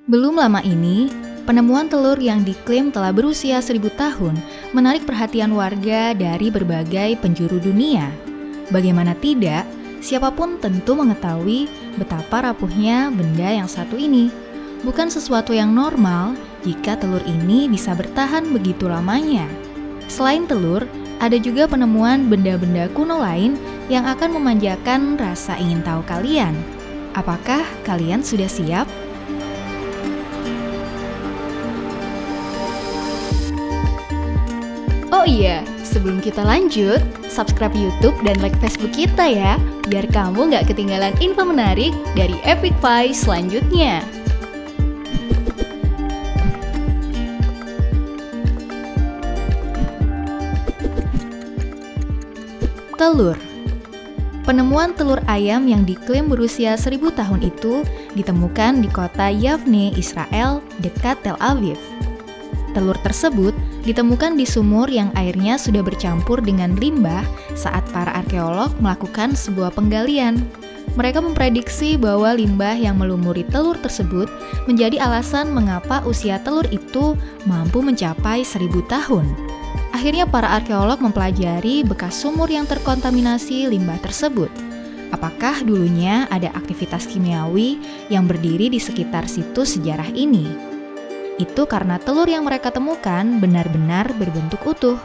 Belum lama ini, penemuan telur yang diklaim telah berusia 1000 tahun menarik perhatian warga dari berbagai penjuru dunia. Bagaimana tidak, siapapun tentu mengetahui betapa rapuhnya benda yang satu ini. Bukan sesuatu yang normal jika telur ini bisa bertahan begitu lamanya. Selain telur, ada juga penemuan benda-benda kuno lain yang akan memanjakan rasa ingin tahu kalian. Apakah kalian sudah siap? Oh iya, sebelum kita lanjut, subscribe YouTube dan like Facebook kita ya, biar kamu nggak ketinggalan info menarik dari Epic Five selanjutnya. Telur. Penemuan telur ayam yang diklaim berusia 1000 tahun itu ditemukan di kota Yavne, Israel, dekat Tel Aviv. Telur tersebut ditemukan di sumur yang airnya sudah bercampur dengan limbah saat para arkeolog melakukan sebuah penggalian. Mereka memprediksi bahwa limbah yang melumuri telur tersebut menjadi alasan mengapa usia telur itu mampu mencapai 1000 tahun. Akhirnya para arkeolog mempelajari bekas sumur yang terkontaminasi limbah tersebut. Apakah dulunya ada aktivitas kimiawi yang berdiri di sekitar situs sejarah ini? Itu karena telur yang mereka temukan benar-benar berbentuk utuh.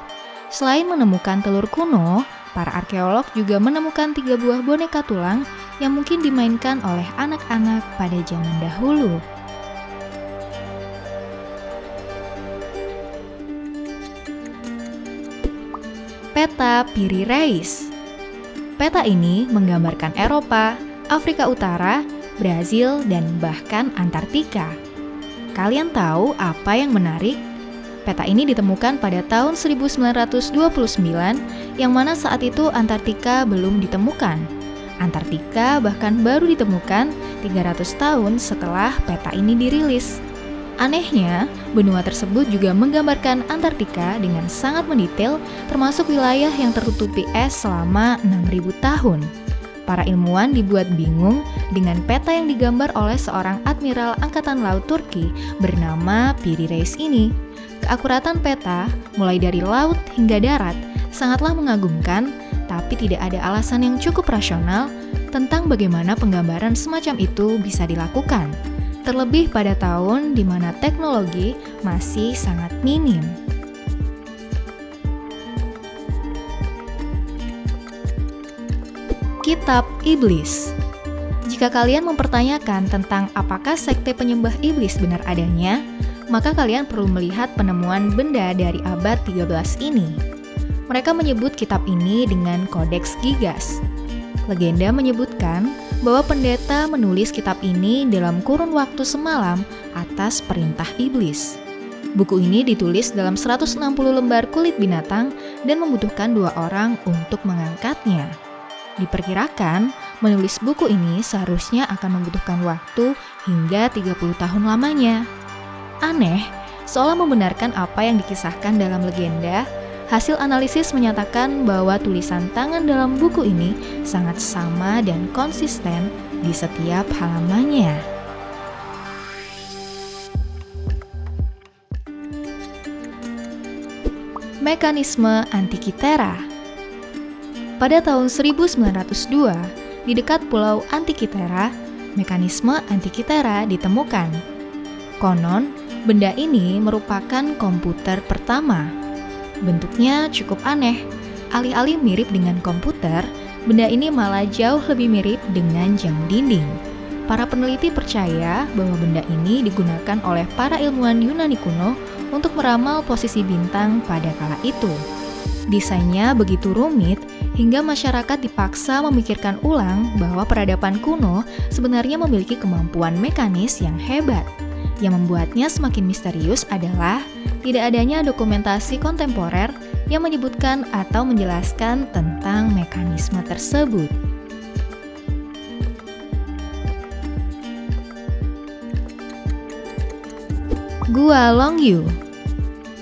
Selain menemukan telur kuno, para arkeolog juga menemukan 3 buah boneka tulang yang mungkin dimainkan oleh anak-anak pada zaman dahulu. Peta Piri Reis. Peta ini menggambarkan Eropa, Afrika Utara, Brazil, dan bahkan Antartika. Kalian tahu apa yang menarik? Peta ini ditemukan pada tahun 1929, yang mana saat itu Antartika belum ditemukan. Antartika bahkan baru ditemukan 300 tahun setelah peta ini dirilis. Anehnya, benua tersebut juga menggambarkan Antartika dengan sangat mendetail, termasuk wilayah yang tertutupi es selama 6000 tahun. Para ilmuwan dibuat bingung dengan peta yang digambar oleh seorang admiral angkatan laut Turki bernama Piri Reis ini. Keakuratan peta, mulai dari laut hingga darat, sangatlah mengagumkan, tapi tidak ada alasan yang cukup rasional tentang bagaimana penggambaran semacam itu bisa dilakukan. Terlebih pada tahun di mana teknologi masih sangat minim. Kitab Iblis. Jika kalian mempertanyakan tentang apakah sekte penyembah iblis benar adanya, maka kalian perlu melihat penemuan benda dari abad 13 ini. Mereka menyebut kitab ini dengan Codex Gigas. Legenda menyebutkan bahwa pendeta menulis kitab ini dalam kurun waktu semalam atas perintah iblis. Buku ini ditulis dalam 160 lembar kulit binatang dan membutuhkan 2 orang untuk mengangkatnya. Diperkirakan, menulis buku ini seharusnya akan membutuhkan waktu hingga 30 tahun lamanya. Aneh, seolah membenarkan apa yang dikisahkan dalam legenda, hasil analisis menyatakan bahwa tulisan tangan dalam buku ini sangat sama dan konsisten di setiap halamannya. Mekanisme Antikythera. Pada tahun 1902, di dekat pulau Antikythera, mekanisme Antikythera ditemukan. Konon, benda ini merupakan komputer pertama. Bentuknya cukup aneh. Alih-alih mirip dengan komputer, benda ini malah jauh lebih mirip dengan jam dinding. Para peneliti percaya bahwa benda ini digunakan oleh para ilmuwan Yunani kuno untuk meramal posisi bintang pada kala itu. Desainnya begitu rumit hingga masyarakat dipaksa memikirkan ulang bahwa peradaban kuno sebenarnya memiliki kemampuan mekanis yang hebat. Yang membuatnya semakin misterius adalah tidak adanya dokumentasi kontemporer yang menyebutkan atau menjelaskan tentang mekanisme tersebut. Gua Longyu.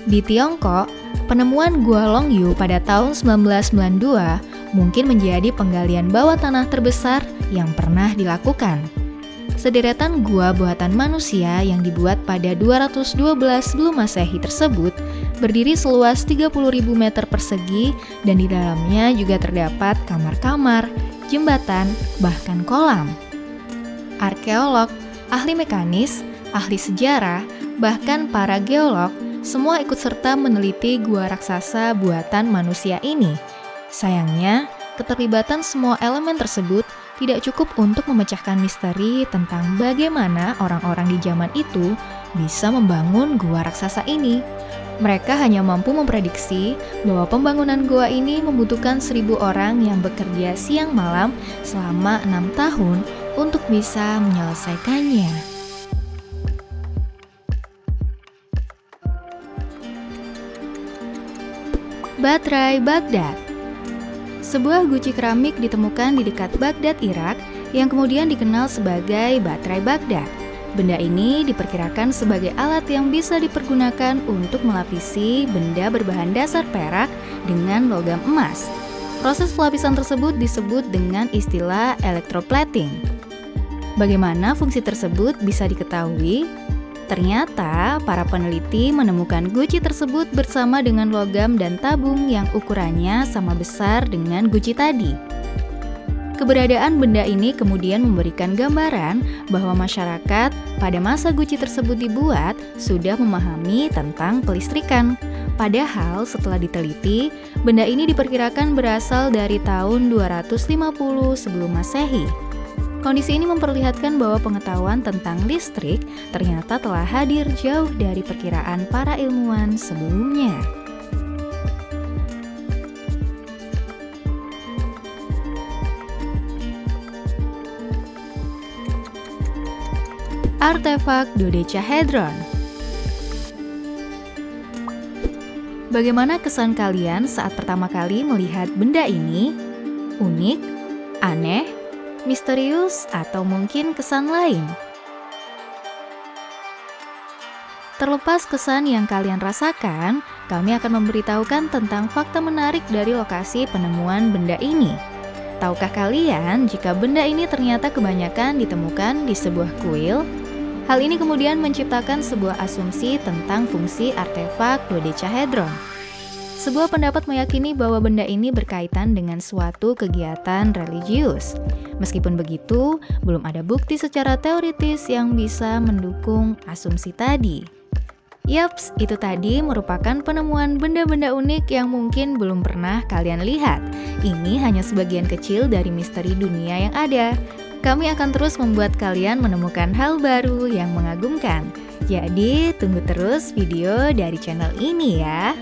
Di Tiongkok, penemuan Gua Longyu pada tahun 1992 mungkin menjadi penggalian bawah tanah terbesar yang pernah dilakukan. Sederetan gua buatan manusia yang dibuat pada 212 sebelum Masehi tersebut berdiri seluas 30.000 meter persegi dan di dalamnya juga terdapat kamar-kamar, jembatan, bahkan kolam. Arkeolog, ahli mekanis, ahli sejarah, bahkan para geolog semua ikut serta meneliti gua raksasa buatan manusia ini. Sayangnya, keterlibatan semua elemen tersebut tidak cukup untuk memecahkan misteri tentang bagaimana orang-orang di zaman itu bisa membangun gua raksasa ini. Mereka hanya mampu memprediksi bahwa pembangunan gua ini membutuhkan 1.000 orang yang bekerja siang malam selama 6 tahun untuk bisa menyelesaikannya. Baterai Baghdad. Sebuah guci keramik ditemukan di dekat Baghdad, Irak, yang kemudian dikenal sebagai baterai Baghdad. Benda ini diperkirakan sebagai alat yang bisa dipergunakan untuk melapisi benda berbahan dasar perak dengan logam emas. Proses pelapisan tersebut disebut dengan istilah electroplating. Bagaimana fungsi tersebut bisa diketahui? Ternyata, para peneliti menemukan guci tersebut bersama dengan logam dan tabung yang ukurannya sama besar dengan guci tadi. Keberadaan benda ini kemudian memberikan gambaran bahwa masyarakat pada masa guci tersebut dibuat sudah memahami tentang kelistrikan. Padahal setelah diteliti, benda ini diperkirakan berasal dari tahun 250 sebelum Masehi. Kondisi ini memperlihatkan bahwa pengetahuan tentang listrik ternyata telah hadir jauh dari perkiraan para ilmuwan sebelumnya. Artefak dodecahedron. Bagaimana kesan kalian saat pertama kali melihat benda ini? Unik, aneh, misterius, atau mungkin kesan lain? Terlepas kesan yang kalian rasakan, kami akan memberitahukan tentang fakta menarik dari lokasi penemuan benda ini. Tahukah kalian jika benda ini ternyata kebanyakan ditemukan di sebuah kuil? Hal ini kemudian menciptakan sebuah asumsi tentang fungsi artefak dodecahedron. Sebuah pendapat meyakini bahwa benda ini berkaitan dengan suatu kegiatan religius. Meskipun begitu, belum ada bukti secara teoritis yang bisa mendukung asumsi tadi. Yaps, itu tadi merupakan penemuan benda-benda unik yang mungkin belum pernah kalian lihat. Ini hanya sebagian kecil dari misteri dunia yang ada. Kami akan terus membuat kalian menemukan hal baru yang mengagumkan. Jadi, tunggu terus video dari channel ini ya.